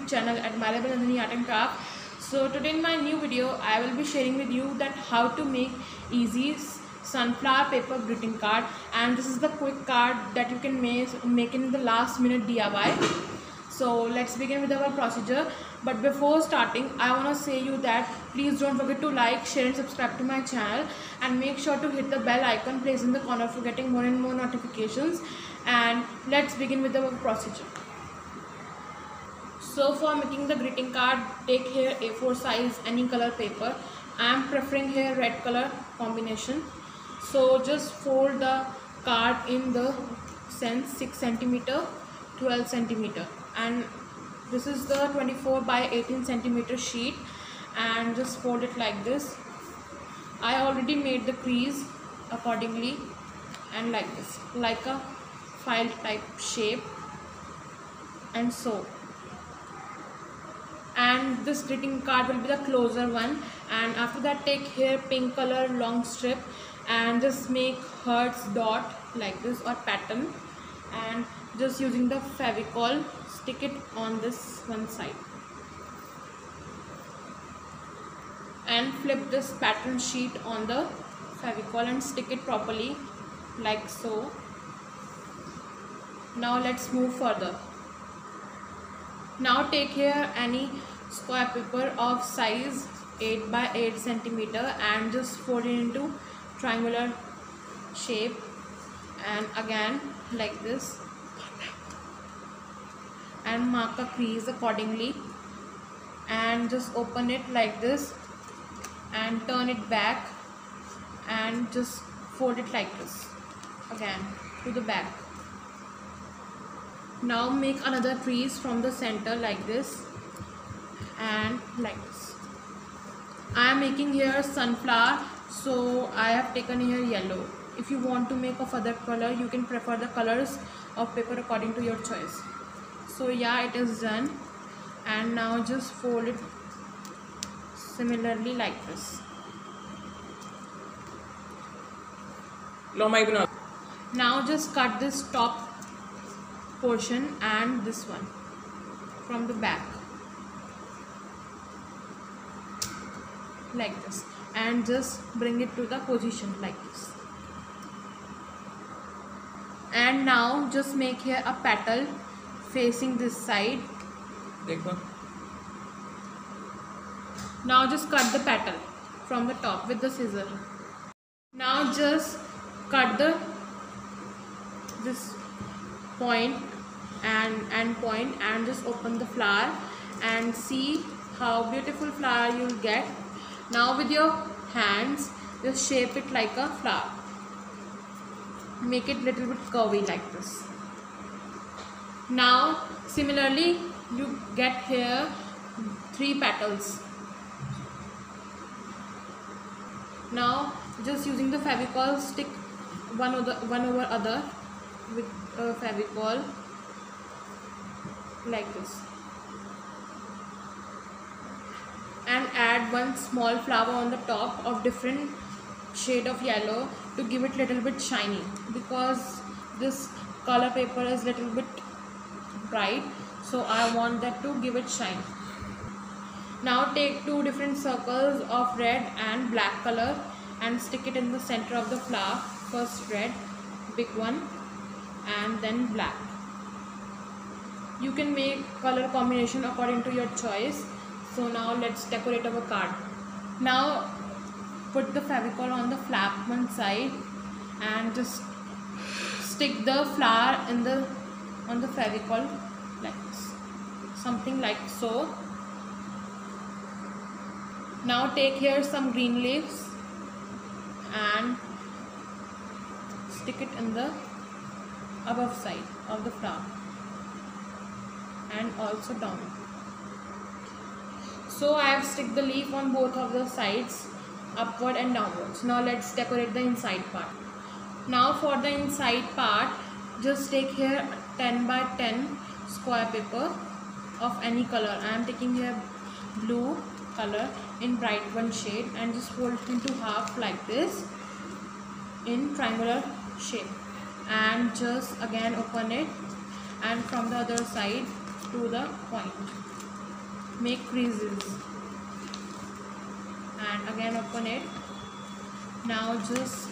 YouTube channel Admirable Nandini Art and Craft. So today in my new video I will be sharing with you that how to make easy sunflower paper greeting card, and this is the quick card that you can make in the last minute DIY. So let's begin with our procedure. But before starting, I want to say you that please don't forget to like, share and subscribe to my channel, and make sure to hit the bell icon placed in the corner for getting more and more notifications. And let's begin with our procedure. So for making the greeting card, take here A4 size any color paper. I am preferring here red color combination. So just fold the card in the sense 6 cm, 12 cm, and this is the 24 by 18 cm sheet, and just fold it like this. I already made the crease accordingly, and like this, like a file type shape, and so. And this greeting card will be the closer one. And after that, take here pink color long strip and just make hearts dot like this or pattern, and just using the Fevicol stick it on this one side and flip this pattern sheet on the Fevicol and stick it properly like so. Now let's move further. Now take here any square paper of size 8 by 8 cm and just fold it into triangular shape, and again like this, and mark a crease accordingly, and just open it like this and turn it back and just fold it like this again to the back. Now make another crease from the center like this and like this. I am making here sunflower, so I have taken here yellow. If you want to make of other color, you can prefer the colors of paper according to your choice. So yeah, it is done, and now just fold it similarly like this. Now just cut this top portion and this one from the back like this, and just bring it to the position like this. And now just make here a petal facing this side. Now just cut the petal from the top with the scissor. Now just cut this point and end point, and just open the flower and see how beautiful flower you'll get. Now with your hands just shape it like a flower. Make it little bit curvy like this. Now similarly you get here 3 petals. Now just using the Fevicol, stick one over other with Fevicol like this, and add one small flower on the top of different shade of yellow to give it little bit shiny, because this color paper is little bit bright, so I want that to give it shine. Now take 2 different circles of red and black color and stick it in the center of the flower. First red, big one, and then black. You can make color combination according to your choice. So now let's decorate our card. Now put the Fevicol on the flap one side and just stick the flower on the Fevicol like this, something like so. Now take here some green leaves and stick it in the above side of the flower and also down. So I have stick the leaf on both of the sides, upward and downwards. Now let's decorate the inside part. Now for the inside part, just take here 10 by 10 square paper of any color. I am taking here blue color in bright one shade, and just fold it into half like this in triangular shape, and just again open it and from the other side to the point make creases and again open it. Now just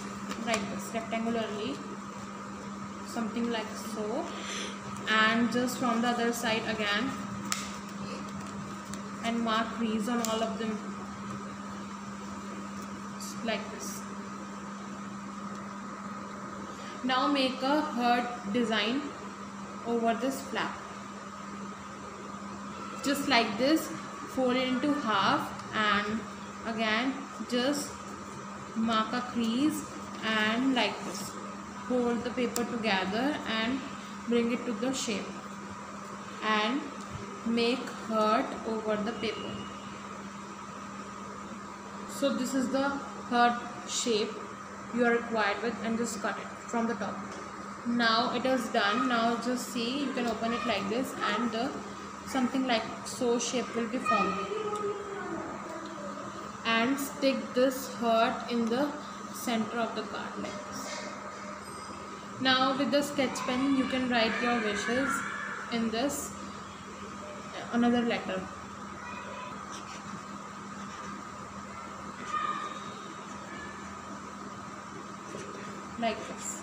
like this rectangularly, something like so, and just from the other side again and mark crease on all of them like this. Now make a heart design over this flap, just like this. Fold it into half and again just mark a crease and like this. Hold the paper together and bring it to the shape and make heart over the paper. So this is the heart shape you are required with, and just cut it from the top. Now it is done. Now just see, you can open it like this and something like so shape will be formed, and stick this heart in the center of the card like this. Now with the sketch pen you can write your wishes in this another letter. Like this.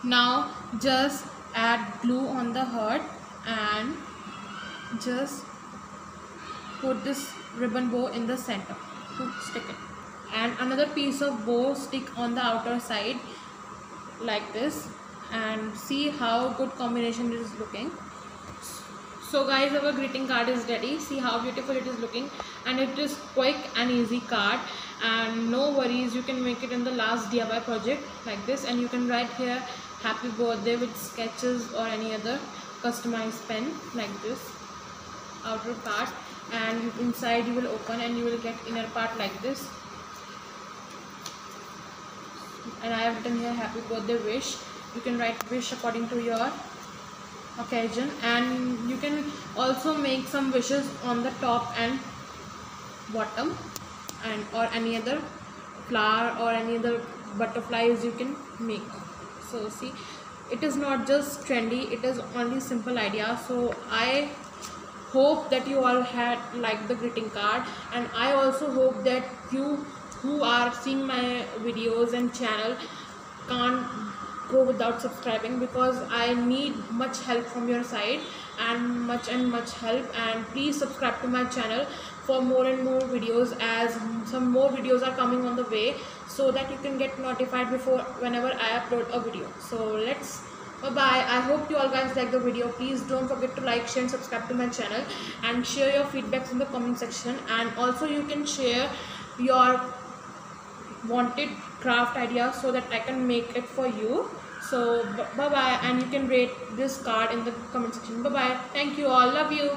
Now just add glue on the heart and just put this ribbon bow in the center to stick it, and another piece of bow stick on the outer side like this, and see how good combination it is looking. So guys, our greeting card is ready. See how beautiful it is looking, and it is quick and easy card, and no worries, you can make it in the last DIY project like this, and you can write here happy birthday with sketches or any other customized pen like this outer part, and inside you will open and you will get inner part like this. And I have written here happy birthday wish. You can write wish according to your occasion, and you can also make some wishes on the top and bottom, and or any other flower or any other butterflies you can make. So see, it is not just trendy, it is only simple idea. So I hope that you all had liked the greeting card, and I also hope that you who are seeing my videos and channel can't go without subscribing, because I need much help from your side, and much help. And please subscribe to my channel for more and more videos, as some more videos are coming on the way, so that you can get notified before whenever I upload a video. So let's bye bye. I hope you all guys like the video. Please don't forget to like, share and subscribe to my channel, and share your feedbacks in the comment section. And also you can share your wanted craft ideas so that I can make it for you. So bye bye, and you can rate this card in the comment section. Bye bye. Thank you all. Love you.